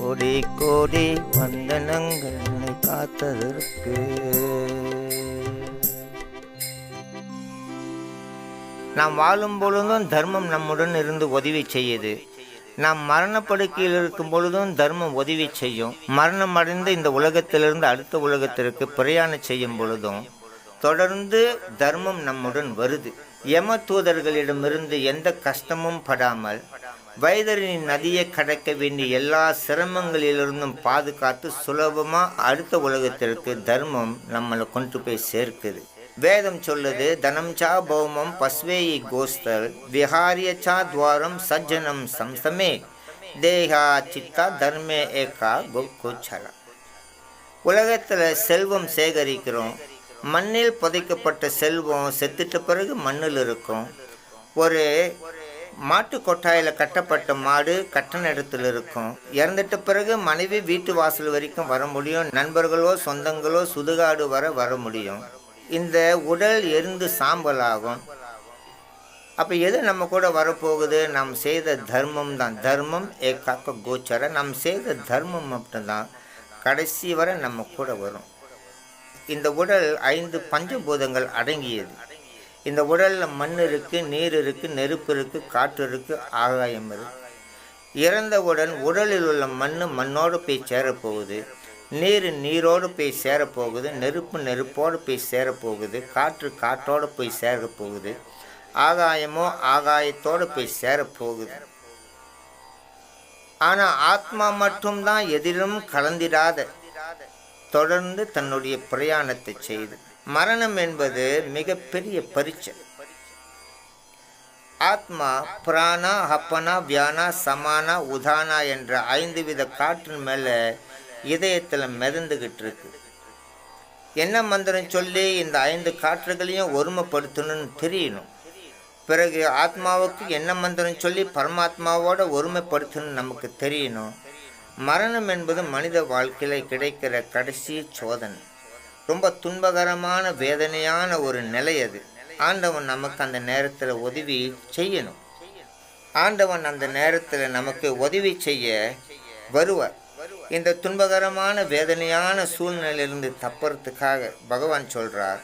கோடி கோடி வந்தனங்கள் என்னை காத்ததற்கு. நாம் வாழும் பொழுதும் தர்மம் நம்முடன் இருந்து உதவி செய்யுது. நாம் மரணப்படுக்கையில் இருக்கும் பொழுதும் தர்மம் உதவி செய்யும். மரணம் அடைந்து இந்த உலகத்திலிருந்து அடுத்த உலகத்திற்கு பிரயாணம் செய்யும் பொழுதும் தொடர்ந்து தர்மம் நம்முடன் வருது. யம தூதர்களிடமிருந்து எந்த கஷ்டமும் படாமல் வைதரின் நதியை கடக்க வேண்டிய எல்லா சிரமங்களிலிருந்தும் பாதுகாத்து சுலபமாக அடுத்த உலகத்திற்கு தர்மம் நம்மளை கொண்டு போய் சேர்க்குது. வேதம் சொல்லுது, தனம் சா பௌமம் பஸ்வேயி கோஸ்தல் விஹாரிய சா துவாரம் சஜ்ஜனம் சம்சமே தேகா சித்தா தர்மே ஏகா கோச்சரா. உலகத்தில் செல்வம் சேகரிக்கிறோம். மண்ணில் புதைக்கப்பட்ட செல்வம் செத்துட்ட பிறகு மண்ணில் இருக்கும். ஒரு மாட்டு கொட்டாயில் கட்டப்பட்ட மாடு கட்டண இடத்துல இருக்கும். இறந்துட்ட பிறகு மனைவி வீட்டு வாசல் வரைக்கும் வர முடியும். நண்பர்களோ சொந்தங்களோ சுடுகாடு வர முடியும். இந்த உடல் எரிந்து சாம்பலாகும். அப்போ எது நம்ம கூட வரப்போகுது? நாம் செய்த தர்மம் தான். தர்மம் ஏகாக்க கோச்சர. நாம் செய்த தர்மம் மட்டும்தான் கடைசி வரை நம்ம கூட வரும். இந்த உடல் 5 பஞ்சபூதங்கள் அடங்கியது. இந்த உடலில் மண் இருக்குது, நீர் இருக்குது, நெருப்பு இருக்குது, காற்று இருக்குது, ஆகாயம் இருக்குது. இறந்தவுடன் உடலில் உள்ள மண்ணோடு போய் சேரப்போகுது. நீர் நீரோடு போய் சேரப்போகுது. நெருப்பு நெருப்போடு போய் சேரப்போகுது. காற்று காற்றோடு போய் சேரப்போகுது. ஆகாயமோ ஆகாயத்தோடு போய் சேரப்போகுது. ஆனால் ஆத்மா மட்டும்தான் எதிலும் கலந்திடாத தொடர்ந்து தன்னுடைய பிரயாணத்தை செய்து. மரணம் என்பது மிகப்பெரிய பரீட்சை. ஆத்மா பிராணா ஹப்பனா வியானா சமானா உதானா என்ற 5 வித காற்றின் மேலே இதயத்தில் மிதந்துக்கிட்டு இருக்கு. என்ன மந்திரம் சொல்லி இந்த 5 காற்றுகளையும் ஒருமைப்படுத்தணும்னு தெரியணும். பிறகு ஆத்மாவுக்கு என்ன மந்திரம் சொல்லி பரமாத்மாவோட ஒருமைப்படுத்தணும்னு நமக்கு தெரியணும். மரணம் என்பது மனித வாழ்க்கையில் கிடைக்கிற கடைசி சோதனை. ரொம்ப துன்பகரமான வேதனையான ஒரு நிலை அது. ஆண்டவன் நமக்கு அந்த நேரத்தில் உதவி செய்யணும். ஆண்டவன் அந்த நேரத்தில் நமக்கு உதவி செய்ய வருவார். இந்த துன்பகரமான வேதனையான சூழ்நிலையிலிருந்து தப்புறதுக்காக பகவான் சொல்கிறார்,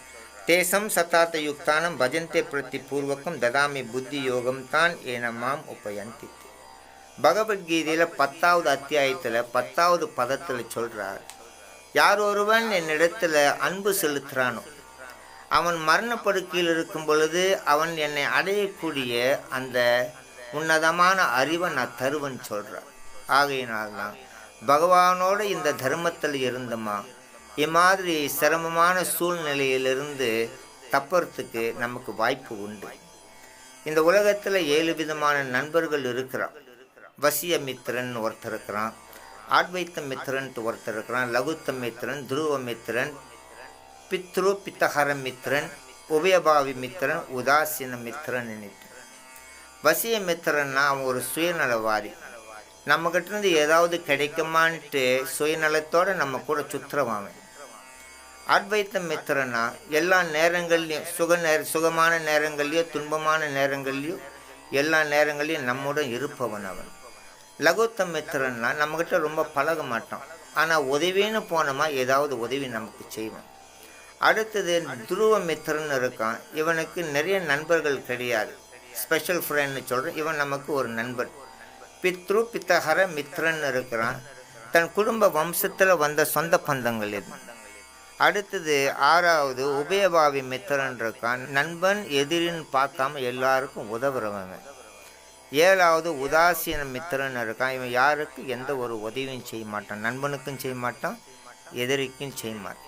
தேசம் சத்தார்த்த யுக்தானம் பஜந்தே பிரதி பூர்வகம் ததாமி புத்தி யோகம் தான் ஏனமாம் உபயந்தி. பகவத்கீதையில் 10வது அத்தியாயத்தில் 10வது பதத்தில் சொல்கிறார், யார் ஒருவன் என்னிடத்தில் அன்பு செலுத்துகிறானோ அவன் மரணப்படுக்கையில் இருக்கும் பொழுது அவன் என்னை அடையக்கூடிய அந்த உன்னதமான அறிவை நான் தருவன் சொல்கிறார். ஆகையினால்தான் பகவானோட இந்த தர்மத்தில் இருந்தோமா இம்மாதிரி சிரமமான சூழ்நிலையிலிருந்து தப்புறதுக்கு நமக்கு வாய்ப்பு உண்டு. இந்த உலகத்தில் 7 விதமான நண்பர்கள் இருக்கிறான். வசிய மித்திரன் ஒருத்தர் இருக்கிறான், ஆத்வைத்த மித்திரன்ட்டு ஒருத்தர் இருக்கிறான், லகுத்த மித்திரன், துருவ மித்திரன், பித்ரு பித்தஹர மித்திரன், உபயபாவி மித்திரன், உதாசீன மித்திரன். வசிய மித்திரன்னா அவன் ஒரு சுயநலவாதி. நம்மக்கிட்ட இருந்து ஏதாவது கிடைக்குமான்ட்டு சுயநலத்தோடு நம்ம கூட சுற்றுவாங்க. அத்வைத்த மித்திரனா எல்லா நேரங்கள்லையும் சுகமான நேரங்கள்லையோ துன்பமான நேரங்கள்லையோ எல்லா நேரங்கள்லையும் நம்முடன் இருப்பவன் அவன். லகுத்த மித்திரன்னா நம்மக்கிட்ட ரொம்ப பழக மாட்டான், ஆனால் உதவின்னு போனோமா ஏதாவது உதவி நமக்கு செய்வான். அடுத்தது துருவ மித்திரன் இருக்கான். இவனுக்கு நிறைய நண்பர்கள் கிடையாது, ஸ்பெஷல் ஃப்ரெண்ட்னு சொல்கிறேன். இவன் நமக்கு ஒரு நண்பன். பித்ரு பித்தஹர மித்திரன் இருக்கிறான். தன் குடும்ப வம்சத்தில் வந்த சொந்த பந்தங்கள் இது. அடுத்தது 6வது உபயபாவி மித்திரன் இருக்கான். நண்பன் எதிரின்னு பார்க்காம எல்லாருக்கும் உதவுறவங்க. 7வது உதாசீன மித்திரன் இருக்கான். இவன் யாருக்கு எந்த ஒரு உதவியும் செய்ய மாட்டான், நண்பனுக்கும் செய்ய மாட்டான், எதிரிக்கும் செய்ய மாட்டான்.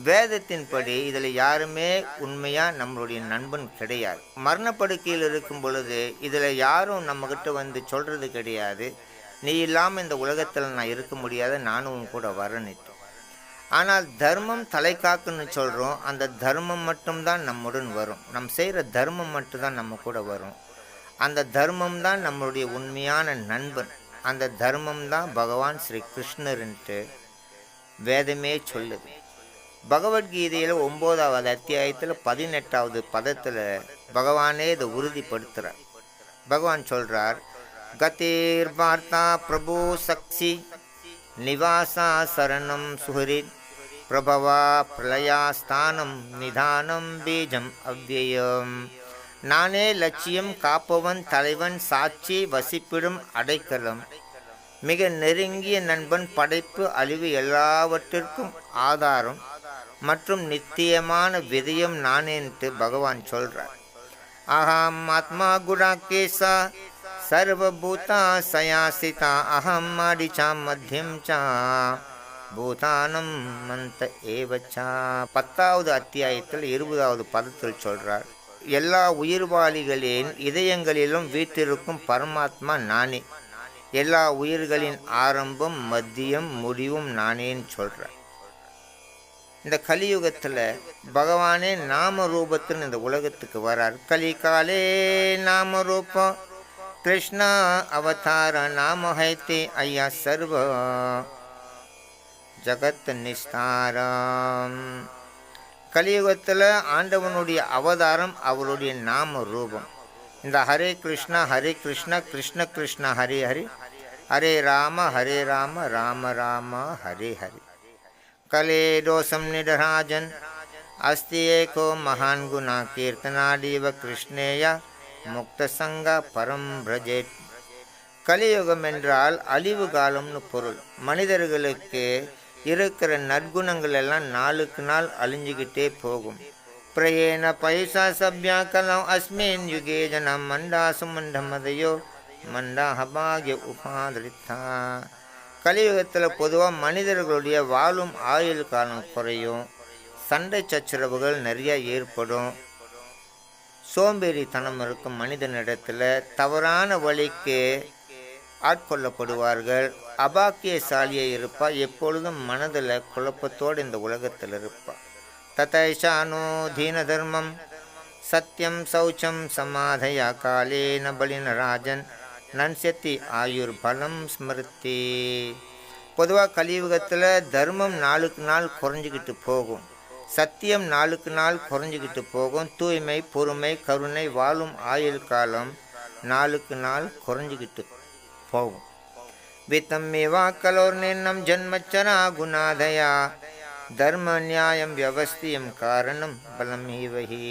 வேதத்தின்படி இதில் யாருமே உண்மையாக நம்மளுடைய நண்பன் கிடையாது. மரணப்படுக்கையில் இருக்கும் பொழுது இதில் யாரும் நம்மக்கிட்ட வந்து சொல்கிறது கிடையாது, நீ இல்லாமல் இந்த உலகத்தில் நான் இருக்க முடியாத, நானும் உன் கூட வரணிட்டு. ஆனால் தர்மம் தலை காக்குன்னு சொல்கிறோம். அந்த தர்மம் மட்டும்தான் நம்முடன் வரும். நம் செய்கிற தர்மம் மட்டும்தான் நம்ம கூட வரும். அந்த தர்மம் தான் நம்மளுடைய உண்மையான நண்பன். அந்த தர்மம் தான் பகவான் ஸ்ரீ கிருஷ்ணர்ன்ட்டு வேதமே சொல்லுது. பகவத்கீதையில் 9வது அத்தியாயத்தில் 18வது பதத்தில் பகவானே இதை உறுதிப்படுத்துகிறார். பகவான் சொல்கிறார், கதீர் வார்த்தா பிரபு சக்ஷி நிவாசா சரணம் சுஹரித் பிரபவா பிரளயாஸ்தானம் நிதானம் பீஜம் அவ்யயம். நானே லட்சியம், காப்பவன், தலைவன், சாட்சி, வசிப்பிடும், அடைக்கலம், மிக நெருங்கிய நண்பன், படைப்பு, அழிவு எல்லாவற்றிற்கும் ஆதாரம் மற்றும் நித்தியமான விதயம் நானேன்ட்டு பகவான் சொல்றார். அகம் ஆத்மா குணாகேசா சர்வபூதா சயாசிதா அகம் மாடிச்சா மத்தியம் சா பூதானம் மந்த ஏவச்சா. 10வது அத்தியாயத்தில் 20வது பதத்தில் சொல்றார், எல்லா உயிர்வாளிகளின் இதயங்களிலும் வீற்றிருக்கும் பரமாத்மா நானே, எல்லா உயிர்களின் ஆரம்பம் மத்தியம் முடிவும் நானேன்னு சொல்கிறார். இந்த கலியுகத்தில் பகவானே நாம ரூபத்தில் இந்த உலகத்துக்கு வரார். கலிகாலே நாம ரூபம் கிருஷ்ணா அவதார நாம ஹைத்தே ஐயா சர்வ ஜகத் நிஸ்தாரம். கலியுகத்தில் ஆண்டவனுடைய அவதாரம் அவருடைய நாம ரூபம். இந்த ஹரே கிருஷ்ணா கிருஷ்ண கிருஷ்ண ஹரே ஹரி, ஹரே ராம ராம ராம ஹரே ஹரி. கலே தோஷம் நிடராஜன் அஸ்தி ஏகோ மகான் குணா கீர்த்தனாடீவ கிருஷ்ணேய முக்த சங்க பரம் பிரஜேத். கலியுகம் என்றால் அழிவு காலம்னு பொருள். மனிதர்களுக்கு இருக்கிற நற்குணங்கள் எல்லாம் நாளுக்கு நாள் அழிஞ்சுக்கிட்டே போகும். பிரயேன பைசா சப்யா கலம் அஸ்மின் யுகே ஜனம் மண்டாசு மண்டமதையோ மண்டாஹபாகிய உபாதிரித்தா. கலியுகத்தில் பொதுவாக மனிதர்களுடைய வாழும் ஆயுள் காலம் குறையும், சண்டை சச்சரவுகள் நிறைய ஏற்படும், சோம்பேறித்தனம் இருக்கும் மனிதனிடத்தில், தவறான வழிக்கு ஆட்கொள்ளப்படுவார்கள். அபாக்கியசாலியை இருப்பா, எப்பொழுதும் மனதில் குழப்பத்தோடு இந்த உலகத்தில் இருப்பாள். ததைஷானோ தீன தர்மம் சத்தியம் சௌச்சம் சமாதயா காலேன பலின ராஜன் நன்சத்தி ஆயுர் பலம் ஸ்மிருதி. பொதுவாக கலியுகத்தில் தர்மம் நாளுக்கு நாள் குறைஞ்சிக்கிட்டு போகும், சத்தியம் நாளுக்கு நாள் குறைஞ்சிக்கிட்டு போகும், தூய்மை, பொறுமை, கருணை, வாழும் ஆயுள் காலம் நாளுக்கு நாள் குறைஞ்சிக்கிட்டு போகும். வித்தம்மேவா கலோர்நேன்னம் ஜன்மச்சரா குணாதயா தர்ம நியாயம் வியவஸ்தியம் காரணம் பலம் ஈவகி.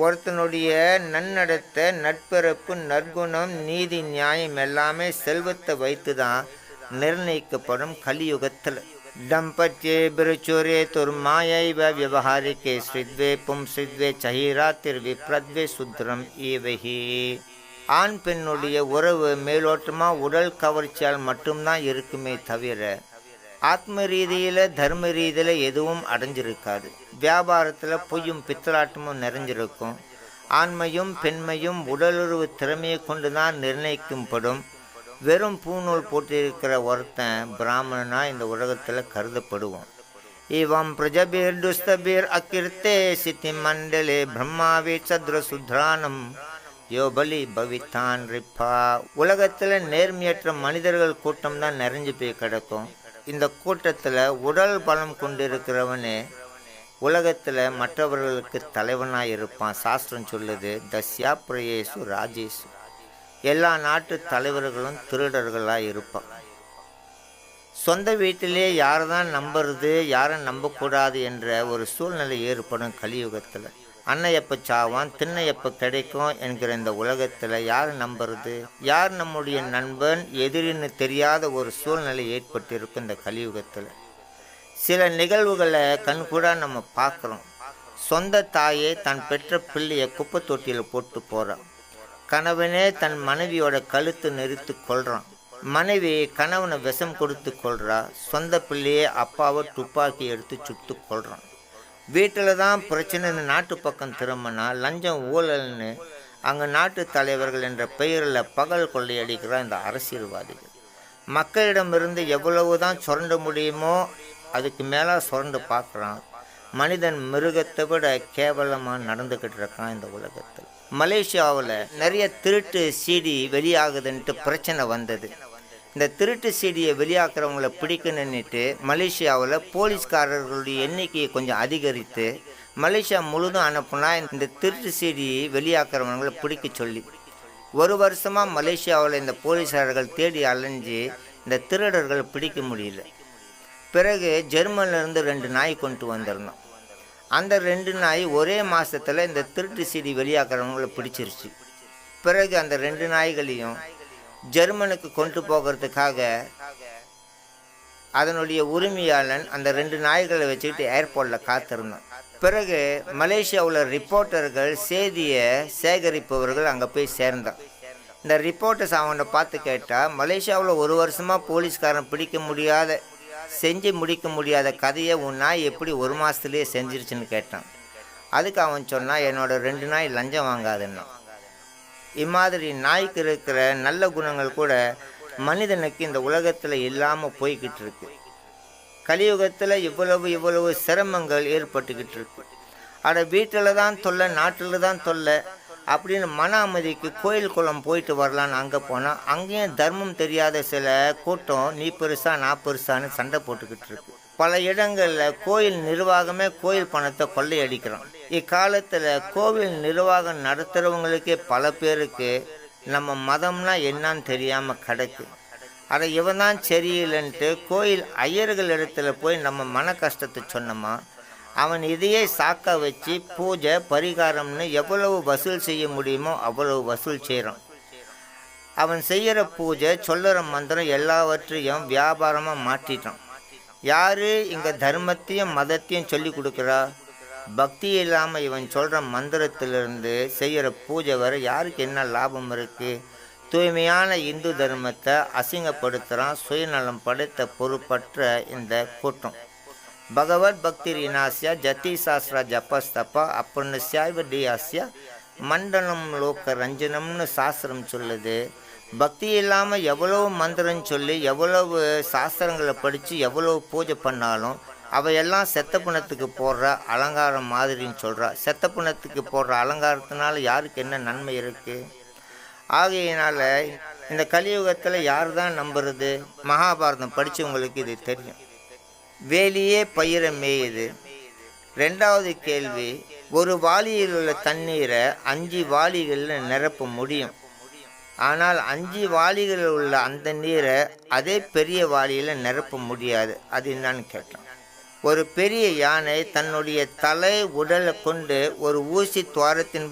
ஒருத்தனுடைய நன்னடத்தை, நட்பிறப்பு, நற்குணம், நீதி, நியாயம் எல்லாமே செல்வத்தை வைத்து தான் நிர்ணயிக்கப்படும் கலியுகத்தில். தம்பத்யே பிருச்சோரே துர்மாயைவ விவகாரிக்கே ஸ்ரித்வே பும்ஸ்ரித்வே சஹீராத்திர் விப்ரத்வே சுத்ரம் ஈவகி. ஆண் பெண்ணுடைய உறவு மேலோட்டமாக உடல் கவர்ச்சியால் மட்டும்தான் இருக்குமே தவிர ஆத்ம ரீதியில் தர்ம ரீதியில் எதுவும் அடைஞ்சிருக்காது. வியாபாரத்தில் பொய்யும் பித்தலாட்டமும் நிறைஞ்சிருக்கும். ஆண்மையும் பெண்மையும் உடலுறவு திறமையை கொண்டு தான் நிர்ணயிக்கப்படும். வெறும் பூநூல் போட்டிருக்கிற ஒருத்தன் பிராமணனா இந்த உலகத்தில் கருதப்படுவோம். இவம் பிரஜபீர் துஸ்தபீர் அக்கிர்த்தே சித்தி மண்டலே பிரம்மாவே சத்ர சுத்ரானம் யோபலி பவித்தான் ரிப்பா. உலகத்தில் நேர்மையற்ற மனிதர்கள் கூட்டம் தான் நிறைஞ்சு போய் கிடக்கும். இந்த கூட்டத்தில் உடல் பலம் கொண்டிருக்கிறவனே உலகத்தில் மற்றவர்களுக்கு தலைவனாக இருப்பான். சாஸ்திரம் சொல்லுது, தஸ்யா பிரயேசு ராஜேசு. எல்லா நாட்டு தலைவர்களும் திருடர்களாக இருப்பான். சொந்த வீட்டிலே யாரை தான் நம்புறது, யாரை நம்பக்கூடாது என்ற ஒரு சூழ்நிலை ஏற்படும் கலியுகத்தில். அன்னை எப்போ சாவான், திண்ணை எப்போ கிடைக்கும் என்கிற இந்த உலகத்தில் யார் நம்புறது, யார் நம்முடைய நண்பன், எதிரின்னு தெரியாத ஒரு சூழ்நிலை ஏற்பட்டிருக்கும் இந்த கலியுகத்தில். சில நிகழ்வுகளை கண்கூட நம்ம பார்க்குறோம். சொந்த தாயே தன் பெற்ற பிள்ளையை குப்பை தொட்டியில் போட்டு போகிறான். கணவனே தன் மனைவியோட கழுத்து நெரித்து கொள்கிறான். மனைவி கணவனை விஷம் கொடுத்து கொள்கிறா. சொந்த பிள்ளையே அப்பாவை துப்பாக்கி எடுத்து சுட்டு கொள்கிறான். வீட்டில் தான் பிரச்சனைன்னு நாட்டு பக்கம் திரும்பினா லஞ்சம் ஊழல்னு அங்கே நாட்டு தலைவர்கள் என்ற பெயரில் பகல் கொள்ளையடிக்கிற இந்த அரசியல்வாதிகள் மக்களிடமிருந்து எவ்வளவு தான் சுரண்ட முடியுமோ அதுக்கு மேலே சுரண்டு பார்க்குறான். மனிதன் மிருகத்தை விட கேவலமாக நடந்துக்கிட்டு இருக்கான் இந்த உலகத்தில். மலேசியாவில் நிறைய திருட்டு சீடி வெளியாகுதுன்ட்டு பிரச்சனை வந்தது. இந்த திருட்டு சீடியை வெளியாக்குறவங்களை பிடிக்கணுன்னுட்டு மலேசியாவில் போலீஸ்காரர்களுடைய எண்ணிக்கையை கொஞ்சம் அதிகரித்து மலேசியா முழுதும் அனுப்புனா இந்த திருட்டு சீடி வெளியாக்குறவங்களை பிடிக்க சொல்லி. ஒரு வருஷமாக மலேசியாவில் இந்த போலீஸார்கள் தேடி அலைஞ்சு இந்த திருடர்கள் பிடிக்க முடியல. பிறகு ஜெர்மனிலேருந்து 2 நாய் கொண்டு வந்திருந்தோம். அந்த 2 நாய் ஒரே மாதத்தில் இந்த திருட்டு சீடி வெளியாக்குறவங்களை பிடிச்சிருச்சு. பிறகு அந்த 2 நாய்களையும் ஜெர்மனுக்கு கொண்டு போகிறதுக்காக அதனுடைய உரிமையாளன் அந்த 2 நாய்களை வச்சுக்கிட்டு ஏர்போர்ட்டில் காத்திருந்தான். பிறகு மலேசியாவில் ரிப்போர்ட்டர்கள், செய்தியை சேகரிப்பவர்கள் அங்கே போய் சேர்ந்தான். இந்த ரிப்போர்ட்டர்ஸ் அவனை பார்த்து கேட்டால், மலேசியாவில் 1 வருஷமாக போலீஸ்காரன் செஞ்சு முடிக்க முடியாத கதையை உன் நாய் எப்படி 1 மாதத்துலேயே செஞ்சிருச்சுன்னு கேட்டான். அதுக்கு அவன் சொன்னான், என்னோட 2 நாய் லஞ்சம் வாங்காதுன்னா. இம்மாதிரி நாய்க்கு இருக்கிற நல்ல குணங்கள் கூட மனிதனுக்கு இந்த உலகத்தில் இல்லாமல் போய்கிட்டு இருக்கு. கலியுகத்தில் இவ்வளவு சிரமங்கள் ஏற்பட்டுக்கிட்டு இருக்கு. வீட்டில் தான் தொல்லை, நாட்டில் தான் தொல்லை அப்படின்னு மன அமைதிக்கு கோயில் குளம் போயிட்டு வரலான்னு அங்கே போனால் அங்கேயும் தர்மம் தெரியாத சில கூட்டம் நீ பெருசா நான் பெருசான்னு சண்டை போட்டுக்கிட்டு இருக்கு. பல இடங்களில் கோயில் நிர்வாகமே கோயில் பணத்தை கொள்ளையடிக்கிறோம். இக்காலத்தில் கோவில் நிர்வாகம் நடத்துகிறவங்களுக்கே பல பேருக்கு நம்ம மதம்னா என்னன்னு தெரியாமல் கிடக்கு. இவன் தான் சரியில்லைன்ட்டு கோயில் ஐயர்கள் இடத்துல போய் நம்ம மன கஷ்டத்தை சொன்னோமா, அவன் இதையே சாக்கா வச்சு பூஜை பரிகாரம்னு எவ்வளவு வசூல் செய்ய முடியுமோ அவ்வளவு வசூல் செய்கிறான். அவன் செய்கிற பூஜை, சொல்லுற மந்திரம் எல்லாவற்றையும் வியாபாரமாக மாற்றிட்டான். யார் இங்கே தர்மத்தையும் மதத்தையும் சொல்லி கொடுக்குறா? பக்தி இல்லாமல் இவன் சொல்கிற மந்திரத்திலிருந்து செய்கிற பூஜை வர யாருக்கு என்ன லாபம் இருக்குது? தூய்மையான இந்து தர்மத்தை அசிங்கப்படுத்துகிறான் சுயநலம் படைத்த பொறுப்பற்ற இந்த கூட்டம். பகவத் பக்தி ரினாசியா ஜத்தி சாஸ்திரா ஜப்பஸ்தப்பா அப்படின்னு சாய்வடியாசியா மண்டலம் லோக்க ரஞ்சனம்னு சாஸ்திரம் சொல்லுது. பக்தி இல்லாமல் எவ்வளவு மந்திரம் சொல்லி எவ்வளவு சாஸ்திரங்களை படித்து எவ்வளவு பூஜை பண்ணாலும் அவையெல்லாம் செத்த பிணத்துக்கு போடுற அலங்காரம் மாதிரின்னு சொல்கிறா. செத்த பிணத்துக்கு போடுற அலங்காரத்தினால யாருக்கு என்ன நன்மை இருக்குது? ஆகையினால் இந்த கலியுகத்தில் யார் தான் நம்புறது? மகாபாரதம் படித்தவங்களுக்கு இது தெரியும். வேலியே பயிர மேயுது. 2வது கேள்வி, ஒரு வாளியில் உள்ள தண்ணீரை 5 வாளிகளில் நிரப்ப முடியும். ஆனால் 5 வாளிகளில் உள்ள அந்த நீரை அதே பெரிய வாளியில் நிரப்ப முடியாது. அது என்னன்னு கேட்டோம். ஒரு பெரிய யானை தன்னுடைய தலை உடலை கொண்டு ஒரு ஊசி துவாரத்தின்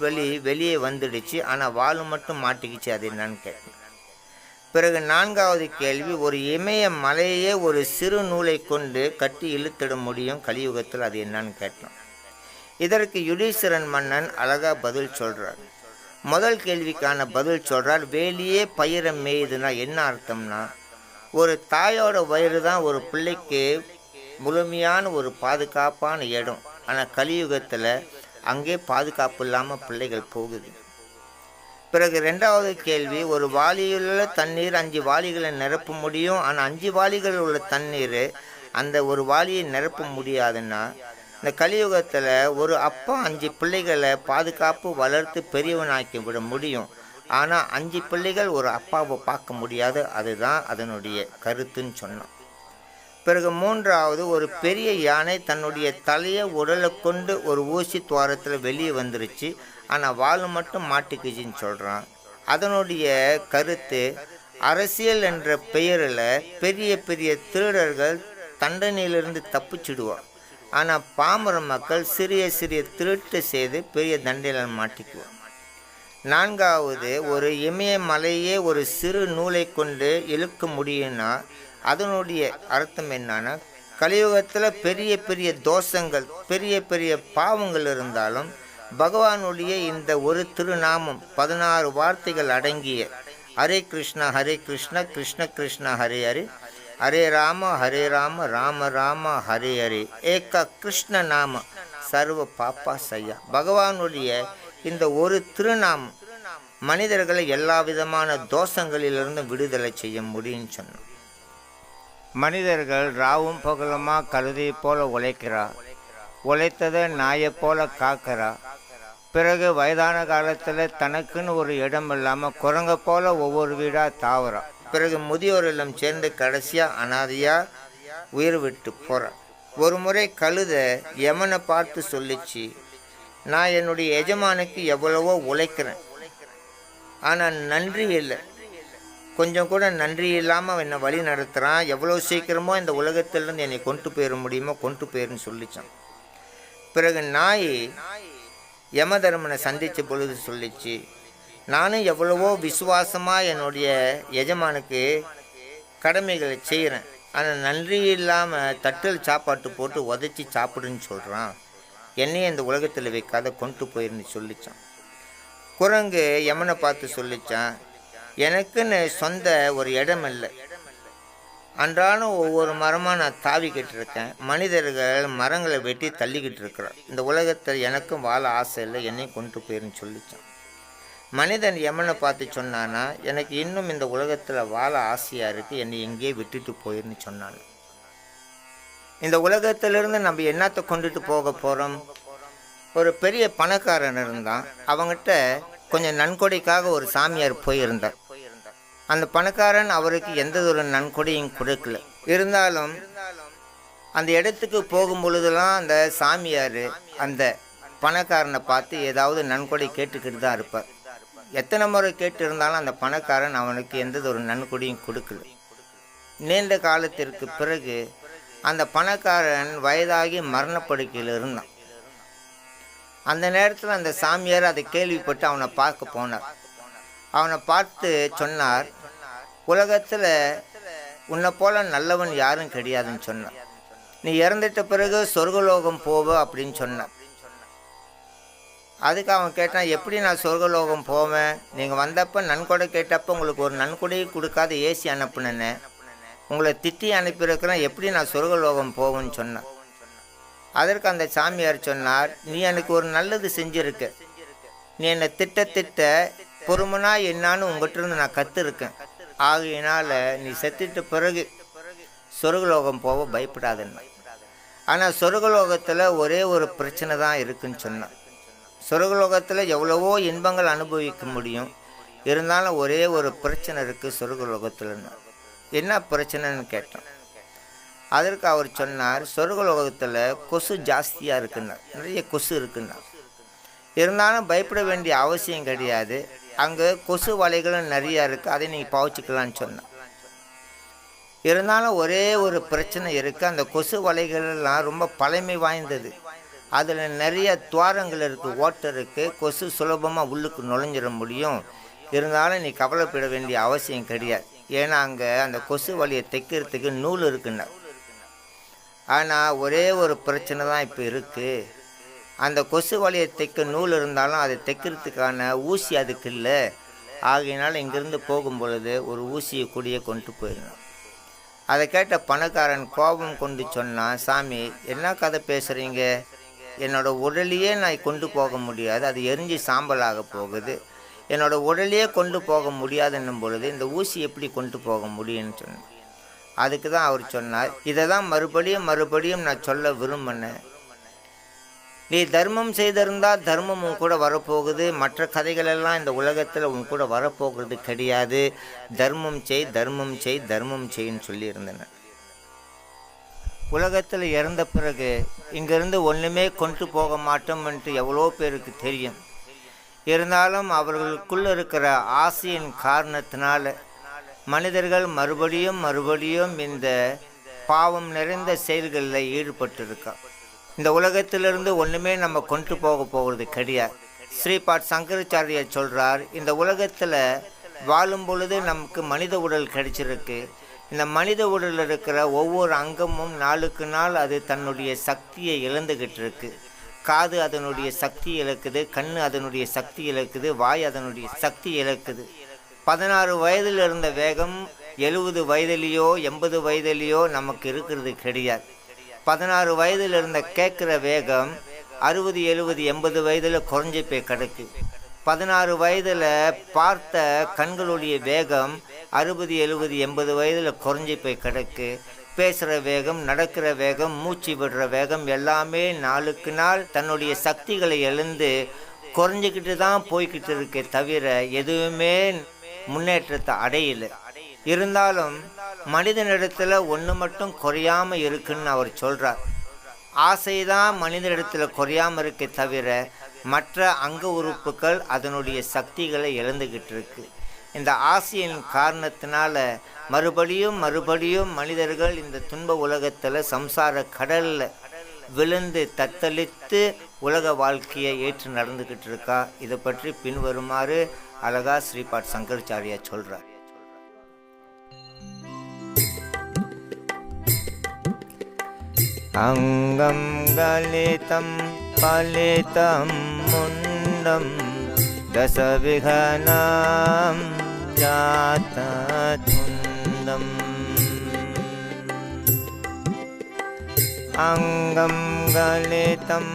வெளியே வந்துடுச்சு. ஆனால் வால் மட்டும் மாட்டிக்கிச்சு. அது என்னன்னு கேட்டேன். பிறகு 4வது கேள்வி, ஒரு இமய மலையே ஒரு சிறு நூலை கொண்டு கட்டி இழுத்திட முடியும் கலியுகத்தில். அது என்னன்னு கேட்டோம். இதற்கு யுடிசிரன் மன்னன் அழகா பதில் சொல்றார். முதல் கேள்விக்கான பதில் சொல்றார், வேலியே பயிர மேயுதுன்னா என்ன அர்த்தம்னா, ஒரு தாயோட வயிறு தான் ஒரு பிள்ளைக்கு முழுமையான ஒரு பாதுகாப்பான இடம். ஆனால் கலியுகத்தில் அங்கே பாதுகாப்பு இல்லாமல் பிள்ளைகள் போகுது. பிறகு 2வது கேள்வி, ஒரு வாளியுள்ள தண்ணீர் 5 வாளிகளை நிரப்ப முடியும். ஆனால் 5 வாளிகள் உள்ள தண்ணீர் அந்த ஒரு வாளியை நிரப்ப முடியாதுன்னா, இந்த கலியுகத்தில் ஒரு அப்பா 5 பிள்ளைகளை பாதுகாப்பு வளர்த்து பெரியவனாக்கி விட முடியும். ஆனால் 5 பிள்ளைகள் ஒரு அப்பாவை பார்க்க முடியாது. அதுதான் அதனுடைய கருத்துன்னு சொன்னான். பிறகு 3வது, ஒரு பெரிய யானை தன்னுடைய தலையை உடலை கொண்டு ஒரு ஊசி துவாரத்தில் வெளியே வந்துருச்சு. ஆனால் வால் மட்டும் மாட்டிக்குச்சின்னு சொல்கிறான். அதனுடைய கருத்து, அரசியல் என்ற பெயரில் பெரிய பெரிய திருடர்கள் தண்டனையிலிருந்து தப்பிச்சிடுவான். ஆனால் பாமர மக்கள் சிறிய சிறிய திருட்டு செய்து பெரிய தண்டையில் மாட்டிக்குவான். 4வது, ஒரு இமய மலையே ஒரு சிறு நூலை கொண்டு இழுக்க முடியும்னா அதனுடைய அர்த்தம் என்னன்னா, கலியுகத்தில் பெரிய பெரிய தோஷங்கள், பெரிய பெரிய பாவங்கள் இருந்தாலும் பகவானுடைய இந்த ஒரு திருநாமம் 16 வார்த்தைகள் அடங்கிய ஹரே கிருஷ்ணா கிருஷ்ண கிருஷ்ண ஹரே ஹரே, ஹரே ராம ராம ராம ஹரே ஹரே, ஏக கிருஷ்ண நாம சர்வ பாப்பா சையா. பகவானுடைய இந்த ஒரு திருநாமம் மனிதர்களை எல்லா விதமான தோஷங்களிலிருந்து விடுதலை செய்ய முடியும்னு சொன்னோம். மனிதர்கள் ராவும் பகலுமா கழுதை போல உழைக்கிறா, உழைத்ததை நாயை போல காக்கிறா. பிறகு வயதான காலத்தில் தனக்குன்னு ஒரு இடம் இல்லாமல் குரங்க போல ஒவ்வொரு வீடாக தாவறா. பிறகு முதியோர் இல்லம் சேர்ந்து கடைசியாக அனாதையாக உயிர் விட்டு போகிறான். ஒரு முறை கழுதை யமனை பார்த்து சொல்லிச்சு, நான் என்னுடைய எஜமானுக்கு எவ்வளவோ உழைக்கிறேன், ஆனால் நன்றி இல்லை. கொஞ்சம் கூட நன்றி இல்லாமல் என்னை வழி நடத்துகிறான். எவ்வளோ சீக்கிரமோ இந்த உலகத்திலேருந்து என்னை கொண்டு போயிட முடியுமோ கொண்டு போயிருன்னு சொல்லிச்சான். பிறகு நாய் யமதர்மனை சந்தித்த பொழுது சொல்லிச்சு, நானும் எவ்வளவோ விசுவாசமாக என்னுடைய எஜமானுக்கு கடமைகளை செய்கிறேன். ஆனால் நன்றி இல்லாமல் தட்டில் சாப்பாட்டு போட்டு உதச்சி சாப்பிடுன்னு சொல்கிறான். என்னையும் இந்த உலகத்தில் வைக்காத கொண்டு போயிருன்னு சொல்லிச்சான். குரங்கு யமனை பார்த்து சொல்லிச்சான், எனக்குன்னு சொந்த ஒரு இடம் இல்லை. அன்றாடம் ஒவ்வொரு மரமாக நான் தாவிக்கிட்டு இருக்கேன். மனிதர்கள் மரங்களை வெட்டி தள்ளிக்கிட்டு இருக்கிறார். இந்த உலகத்தில் எனக்கும் வாழ ஆசை இல்லை, என்னையும் கொண்டு போயிருன்னு சொல்லிச்சான். மனிதன் யமனை பார்த்து சொன்னானா, எனக்கு இன்னும் இந்த உலகத்தில் வாழ ஆசையாக இருக்குது, என்னை எங்கேயே விட்டுட்டு போயிருன்னு சொன்னான். இந்த உலகத்திலிருந்து நம்ம என்னத்தை கொண்டுட்டு போக போகிறோம்? ஒரு பெரிய பணக்காரன் இருந்தான். அவங்ககிட்ட கொஞ்சம் நன்கொடைக்காக ஒரு சாமியார் போயிருந்தார். அந்த பணக்காரன் அவருக்கு எந்த ஒரு நன்கொடையும் கொடுக்கல. இருந்தாலும் அந்த இடத்துக்கு போகும் பொழுதெல்லாம் அந்த சாமியார் அந்த பணக்காரனை பார்த்து ஏதாவது நன்கொடை கேட்டுக்கிட்டு தான் இருப்பார். எத்தனை முறை கேட்டு இருந்தாலும் அந்த பணக்காரன் அவனுக்கு எந்த ஒரு நன்கொடையும் கொடுக்கல. நீண்ட காலத்திற்கு பிறகு அந்த பணக்காரன் வயதாகி மரணப்படுக்கையில் இருந்தான். அந்த நேரத்தில் அந்த சாமியார் அதை கேள்விப்பட்டு அவனை பார்க்க போனார். அவனை பார்த்து சொன்னார், உலகத்தில் உன்னை போல நல்லவன் யாரும் கிடையாதுன்னு சொன்னார். நீ இறந்துட்ட பிறகு சொர்க்கலோகம் போவ அப்படின்னு சொன்னார். அதுக்கு அவன் கேட்டான், எப்படி நான் சொர்க்கலோகம் போவேன்? நீங்கள் வந்தப்போ நன்கொடை கேட்டப்போ உங்களுக்கு ஒரு நன்கொடையை கொடுக்காத ஏசி அனுப்புனேன்னு, உங்களை திட்டி அனுப்பியிருக்கிறேன், எப்படி நான் சொர்க்கலோகம் போவேன்னு சொன்னேன். அதற்கு அந்த சாமியார் சொன்னார், நீ எனக்கு ஒரு நல்லது செஞ்சுருக்க. நீ என்னை திட்ட பொறுமனா என்னான்னு உங்கள்கிட்ட இருந்து நான் கற்றுருக்கேன். ஆகையினால் நீ செத்துட்ட பிறகு சொர்க்கலோகம் போக பயப்படாதுன்னு. ஆனால் சொர்க்கலோகத்தில் ஒரே ஒரு பிரச்சனை தான் இருக்குன்னு சொன்னான். சொர்க்கலோகத்தில் எவ்வளவோ இன்பங்கள் அனுபவிக்க முடியும், இருந்தாலும் ஒரே ஒரு பிரச்சனை இருக்குது சொர்க்கலோகத்தில்னு. என்ன பிரச்சனைன்னு கேட்டான். அதற்கு அவர் சொன்னார், சொர்க்கலோகத்தில் கொசு ஜாஸ்தியாக இருக்குன்னா, நிறைய கொசு இருக்குன்னா. இருந்தாலும் பயப்பட வேண்டிய அவசியம் கிடையாது, அங்கே கொசு வலைகளும் நிறையா இருக்குது, அதை நீங்கள் பாவச்சிக்கலான்னு சொன்னான். இருந்தாலும் ஒரே ஒரு பிரச்சனை இருக்குது, அந்த கொசு வலைகள்லாம் ரொம்ப பழமை வாய்ந்தது. அதில் நிறைய துவாரங்கள் இருக்குது, ஓட்டை இருக்குது, கொசு சுலபமாக உள்ளுக்கு நுழைஞ்சிட முடியும். இருந்தாலும் நீ கவலைப்பட வேண்டிய அவசியம் கிடையாது, ஏன்னா அங்கே அந்த கொசு வலையை தைக்கிறதுக்கு நூல் இருக்குன்னா. ஆனால் ஒரே ஒரு பிரச்சனை தான் இப்போ இருக்குது, அந்த கொசு வலையை தைக்க நூல் இருந்தாலும் அதை தைக்கிறதுக்கான ஊசி அதுக்கு இல்லை. ஆகையினால் இங்கேருந்து போகும் பொழுது ஒரு ஊசியை கூடிய கொண்டு போயிடணும். அதை கேட்ட பணக்காரன் கோபம் கொண்டு சொன்னான், சாமி என்ன கதை பேசுகிறீங்க? என்னோடய உடலையே நான் கொண்டு போக முடியாது, அது எரிஞ்சு சாம்பலாக போகுது. என்னோடய உடலையே கொண்டு போக முடியாதுன்னும் பொழுது இந்த ஊசி எப்படி கொண்டு போக முடியும்னு சொன்னேன். அதுக்கு தான் அவர் சொன்னார், இதை தான் மறுபடியும் நான் சொல்ல விரும்பினேன். நீ தர்மம் செய்திருந்தால் தர்மம் உன் கூட வரப்போகுது, மற்ற கதைகளெல்லாம் இந்த உலகத்தில் உன் கூட வரப்போகிறது கிடையாது. தர்மம் செய்ன்னு சொல்லியிருந்தேன். உலகத்தில் இறந்த பிறகு இங்கேருந்து ஒன்றுமே கொண்டு போக மாட்டோம்ன்ட்டு எவ்வளோ பேருக்கு தெரியும். இருந்தாலும் அவர்களுக்குள்ளே இருக்கிற ஆசையின் காரணத்தினால மனிதர்கள் மறுபடியும் இந்த பாவம் நிறைந்த செயல்களில் ஈடுபட்டிருக்கா. இந்த உலகத்திலிருந்து ஒன்றுமே நம்ம கொண்டு போகிறது கிடையாது. ஸ்ரீபாத் சங்கராச்சாரியார் சொல்கிறார், இந்த உலகத்தில் வாழும் பொழுது நமக்கு மனித உடல் கிடைச்சிருக்கு. இந்த மனித உடலில் இருக்கிற ஒவ்வொரு அங்கமும் நாளுக்கு நாள் அது தன்னுடைய சக்தியை இழந்துக்கிட்டு இருக்கு. காது அதனுடைய சக்தி இழக்குது, கண் அதனுடைய சக்தி இழக்குது, வாய் அதனுடைய சக்தி இழக்குது. 16 வயதில் இருந்த வேகம் 70 வயதிலேயோ 80 வயதிலேயோ நமக்கு இருக்கிறது கிடையாது. 16 வயதில் இருந்த கேட்குற வேகம் 60 70 80 வயதில் குறைஞ்சி போய் கிடக்கு. 16 வயதில் பார்த்த கண்களுடைய வேகம் 60 70 80 வயதில் குறைஞ்சி போய் கிடக்கு. பேசுகிற வேகம், நடக்கிற வேகம், மூச்சு விடுற வேகம் எல்லாமே நாளுக்கு நாள் தன்னுடைய சக்திகளை எழுந்து குறைஞ்சிக்கிட்டு தான் போய்கிட்டு இருக்கே தவிர எதுவுமே முன்னேற்றத்தை அடையல. இருந்தாலும் மனிதனிடத்தில் ஒன்று மட்டும் குறையாமல் இருக்குன்னு அவர் சொல்கிறார். ஆசைதான் மனிதனிடத்தில் குறையாமல் இருக்கே தவிர மற்ற அங்க உறுப்புகள் அதனுடைய சக்திகளை இழந்துக்கிட்டு இருக்கு. இந்த ஆசையின் காரணத்தினால மறுபடியும் மனிதர்கள் இந்த துன்ப உலகத்தில் சம்சார கடலில் விழுந்து தத்தளித்து உலக வாழ்க்கையை ஏற்று நடந்துக்கிட்டு இருக்கா. இதை பற்றி பின்வருமாறு அழகா ஸ்ரீபாத் சங்கராச்சாரியா சொல்கிறார். அங்கம் கலிதம் பலிதம் முண்டம் தசவிகனம் ஜாததுண்டம் அங்கம் கலிதம்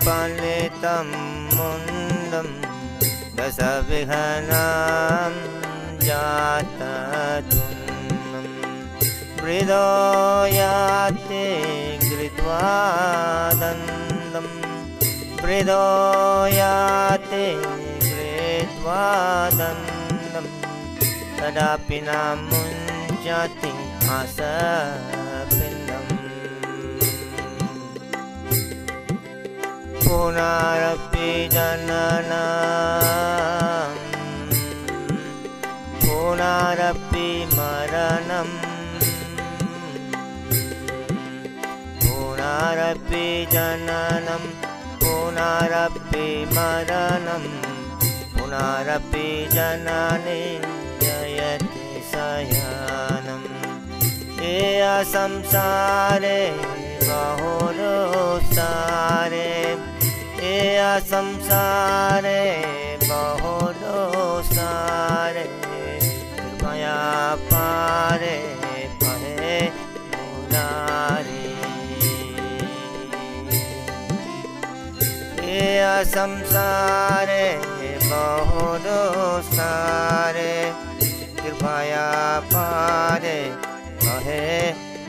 பலிதம் முண்டம் தசவிகனம் ஜாததுண்டம் ப்ரிதோயாத்தே கிருத்வாதந்தம் ப்ரிதோயாத்தே கிருத்வாதந்தம் ததாபி ந முஞ்சாதி ஆசபிண்டம் புனரப்பி ஜனனம் புனரப்பி மரணம் புனரப்பி ஜனனம் புனரப்பி மரணம் புனரப்பி ஜனனே ஜயதி சயானம் ஏ சம்சாரே பஹுரோ சாரே ஏ சம்சாரே பஹுரோ சாரே கிருபயா பாரே பஹே முராரே संसारे बहुदो सारे कृपया पारे कहे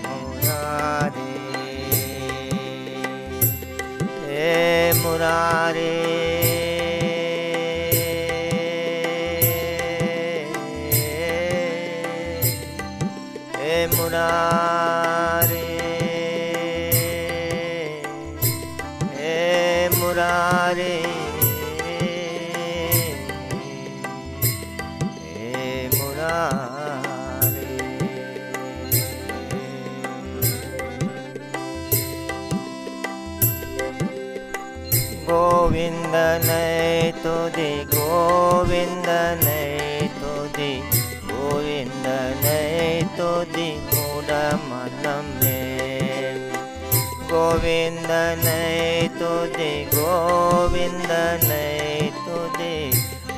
मुरारे हे मुरारे हे मुरारे मुरारे हे मुरारे गोविंद नहीं तुझे गोविंद नहीं तुझे गोविंद नहीं तुझे मूढ़ मन में गोविंद नहीं तुझे गोविंद नहीं तुझे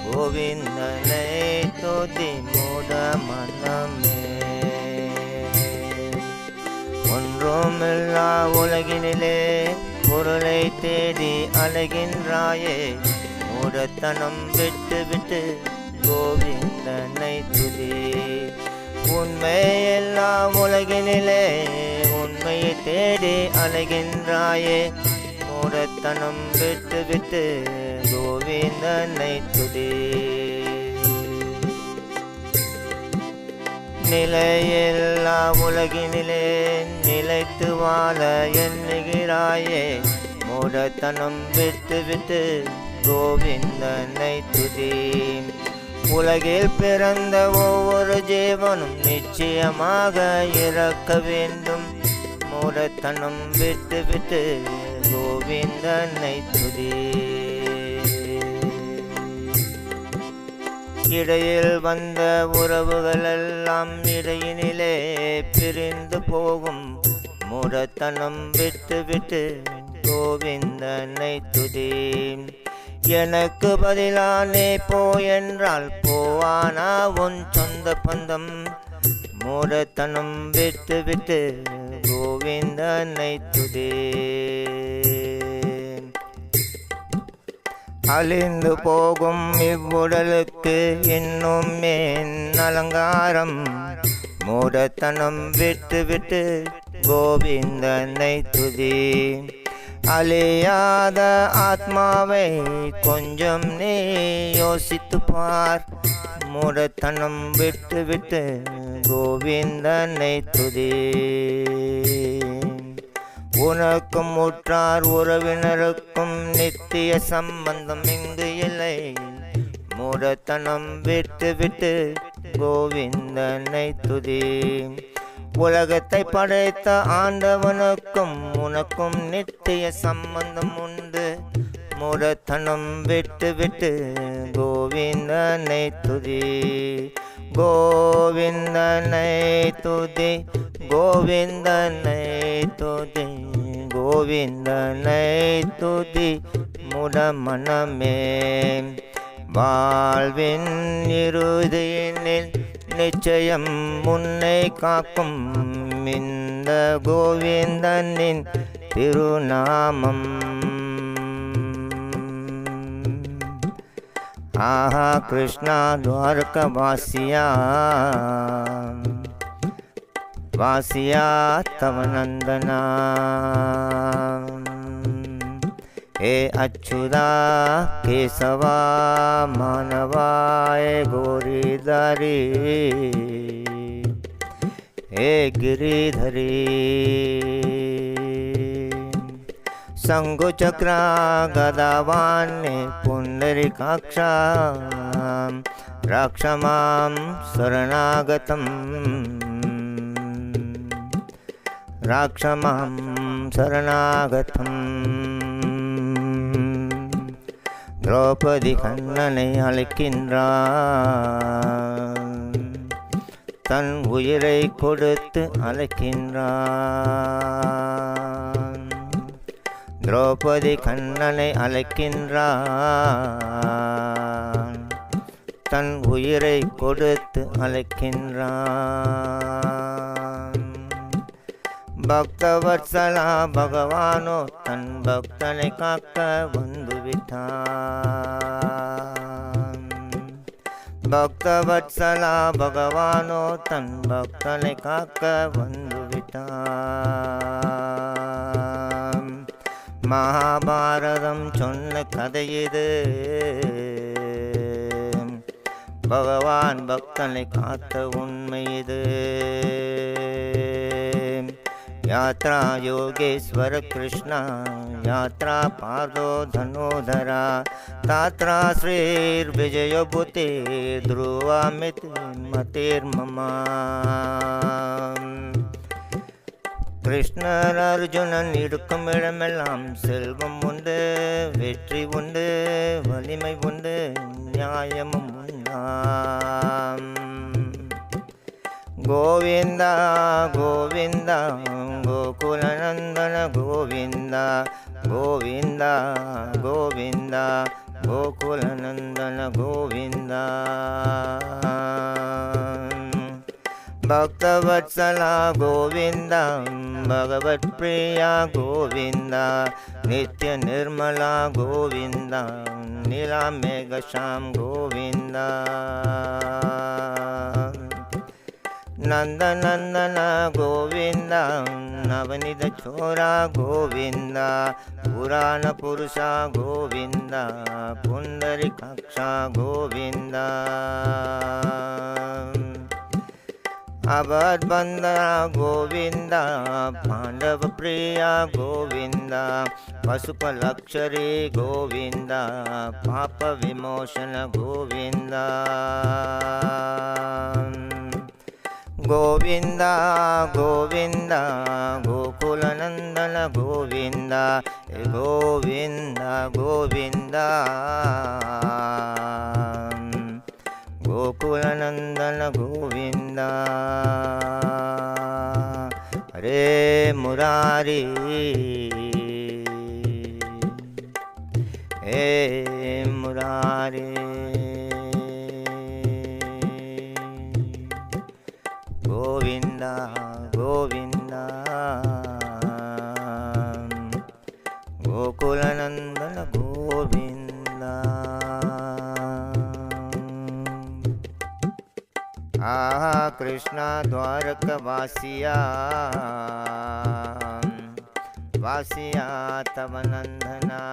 गोविंद नहीं तुझे मूढ़ मन में ஒன்றுமில்லா உலகினிலே பொருளை தேடி அலைகின்றாயே மூடத்தனம் விட்டு விட்டு கோவிந்தனை துதி உண்மையெல்லாம் உலகினிலே உண்மையை தேடி அலைகின்றாயே மூடத்தனம் விட்டு விட்டு கோவிந்தனை துதி நிலையில்லா உலகினிலே நிலைத்து வாழ எண்ணுகிறாயே மூடத்தனம் விட்டு விட்டு கோவிந்தனை துதி உலகில் பிறந்த ஒவ்வொரு ஜீவனும் நிச்சயமாக இறக்க வேண்டும் மூடத்தனம் விட்டு விட்டு கோவிந்தனை துதி இடையில் வந்த உறவுகளெல்லாம் இடையினிலே பிரிந்து போகும் மூடத்தனம் விட்டு விட்டு கோவிந்தனை துதி எனக்கு பதிலானே போ என்றால் போவானா உன் சொந்த பந்தம் மூடத்தனம் விட்டு விட்டு கோவிந்தனை துதி அழிந்து போகும் இவ்வுடலுக்கு இன்னும் ஏன் அலங்காரம் மூடத்தனம் விட்டு விட்டு கோவிந்தனை துதி அழியாத ஆத்மாவை கொஞ்சம் நீ யோசித்து பார் மூடத்தனம் விட்டு விட்டு கோவிந்தனை துதி உனக்கும் உற்றார் உறவினருக்கும் நித்திய சம்பந்தம் இங்கு இல்லை மூடத்தனம் விட்டு விட்டு கோவிந்தனை துதி. உலகத்தை படைத்த ஆண்டவனுக்கும் உனக்கும் நித்திய சம்பந்தம் உண்டு. மூடத்தனம் விட்டு விட்டு கோவிந்தனை துதி. கோவிந்தனை துதி, கோவிந்தனை துதி, கோவிந்தனை துதி முடமனமே. வாழ்வின் இறுதியினில் நிச்சயம் முன்னை காக்கும் இந்த கோவிந்தனின் திருநாமம். ஆஹா கிருஷ்ணா துவாரக வாசியா, வாசியா தவ நந்தனா. हे अच्युता केशवा मानवाय गोरीधरी, हे गिरिधरी. शंकुचक्रा गदावान्ने पुंडरीकाक्षा, रक्ष मां शरणागतम्, रक्ष मां शरणागतम्. திரௌபதி கண்ணனை அழைக்கின்றான், தன் உயிரை கொடுத்து அழைக்கின்றான். திரௌபதி கண்ணனை அழைக்கின்றான், தன் உயிரை கொடுத்து அழைக்கின்றான். பக்தவத்சலா பகவானோ தன் பக்தனை காக்க வந்துவிட்டான். பக்தவத்சலா பகவானோ தன் பக்தனை காக்க வந்துவிட்டான். மகாபாரதம் சொன்ன கதை இது, பகவான் பக்தனை காத்த உண்மை இது. यात्रा योगेश्वर कृष्णा, यात्रा पार्दो धनुधरा, तात्रा श्रीर्विजयोभूते ध्रुवामिति मतिर्ममा. கிருஷ்ணர் அர்ஜுனன் இருக்கும் இடமெல்லாம் செல்வம் உண்டு, வெற்றி உண்டு, வலிமை உண்டு, நியாயமும் உண்டாம். கோவிந்தா கோவிந்தா கோகுலநந்தன கோவிந்தா, கோவிந்தா கோவிந்தா கோகுலநந்தன கோவிந்தா. பக்தவத்சலா கோவிந்தா, பகவத் பிரியா கோவிந்தா, நித்ய நிர்மலா கோவிந்தா, நீலாமேகஷாம் கோவிந்தா. நந்தநந்தன கோவிந்தா, நவனித சோரா கோவிந்தா, புராண புருஷா கோவிந்தா, புண்டரிகாக்ஷா கோவிந்தா. அபத்பந்தனா கோவிந்தா, பாண்டவ பிரியா கோவிந்தா, பசுபலக்ஷரி கோவிந்தா, பாப விமோசன கோவிந்தா. கோவிந்தா கோவிந்தா கோகுலநந்தன கோவிந்தா, கோவிந்தா கோவிந்தா கோகுலநந்தன கோவிந்தா. ஹரே முராரி, ஹே முராரி. கோவிந்தா கோவிந்தா கோகுலநந்தன கோவிந்தா. ஆஹா கிருஷ்ணா துவாரக வாசியா, வாசியா தவ நந்தனா.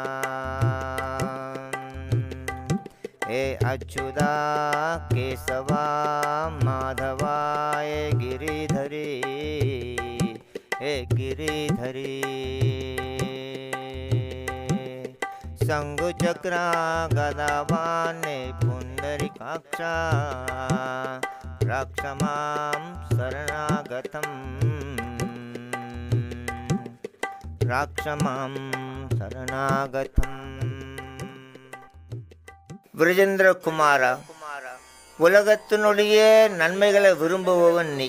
हे अच्युता केशवा माधवाय गिरिधरी, हे गिरिधरी. शंकुचक्रा गदावान्ने पुण्य पुण्डरीकाक्षा रक्ष मां शरणागतम् रक्ष मां शरणागतम्. விரஜேந்திர குமாரா, உலகத்தினுடைய நன்மைகளை விரும்புபவன் நீ.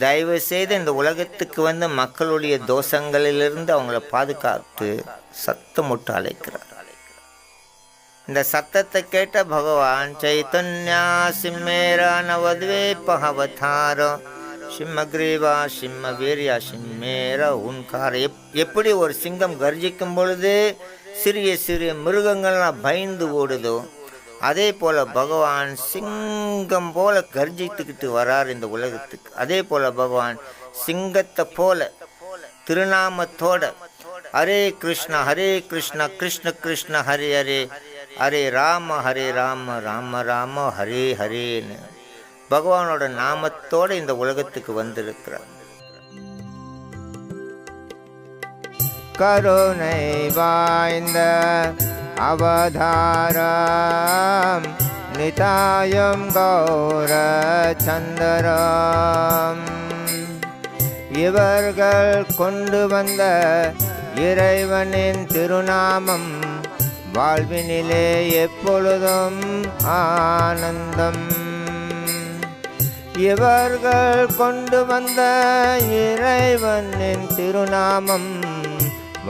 தயவு செய்து இந்த உலகத்துக்கு வந்து மக்களுடைய தோஷங்களிலிருந்து அவங்கள பாதுகாத்து சத்தமிட்டு அழைக்கிறார். இந்த சத்தத்தை கேட்ட பகவான் சைத்தன்யா சிம்மேரா நவத்வேபஹவதார சிம்மக்ரீவா சிம்ம வீரியா சிம்மேரா உன்கார. எப்படி ஒரு சிங்கம் கர்ஜிக்கும் பொழுது சிறிய சிறிய மிருகங்கள்லாம் பயந்து ஓடுதோ, அதே போல் பகவான் சிங்கம் போல கர்ஜித்துக்கிட்டு வரார் இந்த உலகத்துக்கு. அதே போல் பகவான் சிங்கத்தை போல திருநாமத்தோட ஹரே கிருஷ்ணா கிருஷ்ண கிருஷ்ண ஹரே ஹரே ஹரே ராம ராம ராம ஹரே ஹரேன்னு பகவானோட நாமத்தோடு இந்த உலகத்துக்கு வந்திருக்கிறார். கருணை வாய்ந்த அவதாரம் நிதாயம் கௌர சந்திரம். இவர்கள் கொண்டு வந்த இறைவனின் திருநாமம் வாழ்வினிலே எப்பொழுதும் ஆனந்தம். இவர்கள் கொண்டு வந்த இறைவனின் திருநாமம்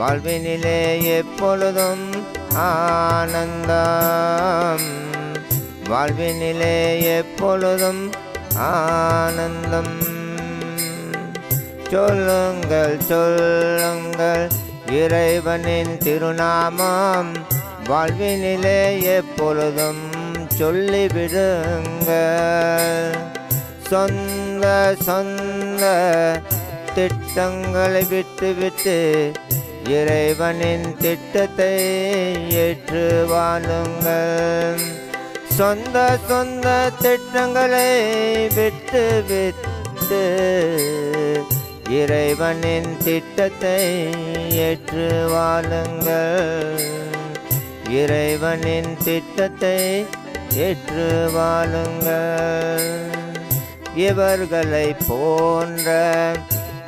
வாழ்வினிலே எப்பொழுதும் ஆனந்தம். வாழ்வினிலே எப்பொழுதும் ஆனந்தம். சொல்லுங்கள் சொல்லுங்கள் இறைவனின் திருநாமம் வாழ்வினிலே எப்பொழுதும் சொல்லிவிடுங்கள். சொந்த சொந்த திட்டங்களை விட்டுவிட்டு இறைவனின் திட்டத்தை ஏற்று வாழுங்கள். சொந்த சொந்த திட்டங்களை விட்டு விட்டு இறைவனின் திட்டத்தை ஏற்று வாழுங்கள். இறைவனின் திட்டத்தை ஏற்று வாழுங்கள். இவர்களை போன்ற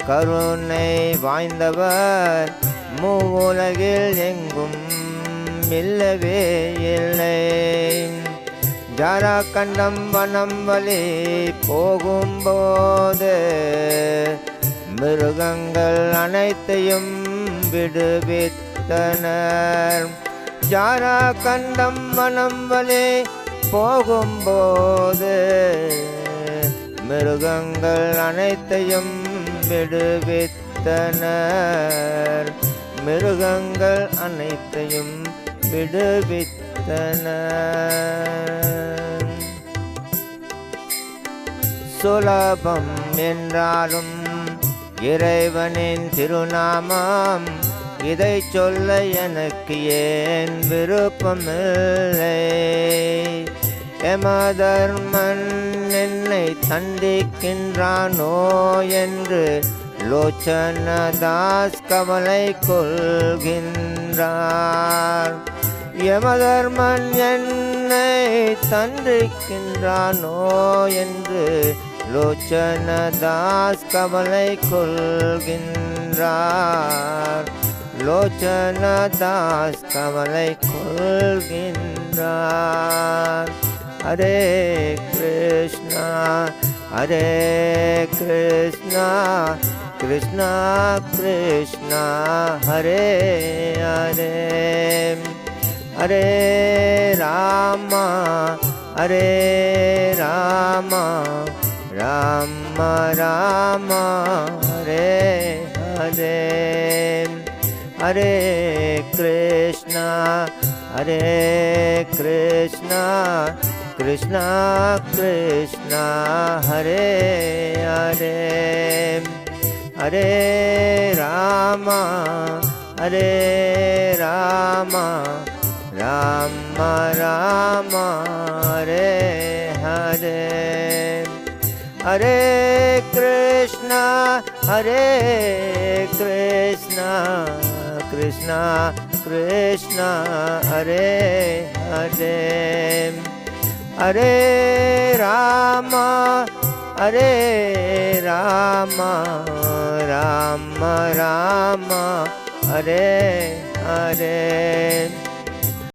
கருணை வாய்ந்தவர் மூவுலகில் எங்கும் இல்லவே இல்லை. ஜாரகண்டம் வனம் வழி போகும்போது மிருகங்கள் அனைத்தையும் விடுவித்தனர். ஜாரகண்டம் வனம் வழி போகும்போது மிருகங்கள் அனைத்தையும் விடுவித்தனர். மிருகங்கள் அனைத்தையும் விடுவித்தனர். சுலபம் என்றாலும் இறைவனின் திருநாமம், இதை சொல்ல எனக்கு ஏன் விருப்பமில்லை. யமதர்மன் என்னை தண்டிக்கின்றானோ என்று லோச்சனதாஸ் கவலை கொள்கின்றார். யமதர்மன் என்னை தண்டிக்கின்றானோ என்று லோச்சனதாஸ் கவலை கொள்கின்றார். லோச்சனதாஸ் கவலை கொள்கின்றார். ஹரே கிருஷ்ணா ஹரே கிருஷ்ணா கிருஷ்ணா கிருஷ்ணா ஹரே ஹரே ஹரே ராமா ஹரே ராமா ராம ராம ஹரே ஹரே ஹரே கிருஷ்ணா கிருஷ்ணா கிருஷ்ணா ஹரே ஹரே ஹரே ராமா ராம ராம ஹரே ஹரே ஹரே கிருஷ்ணா கிருஷ்ணா கிருஷ்ணா ஹரே ஹரே हरे राम हरे राम राम राम हरे हरे।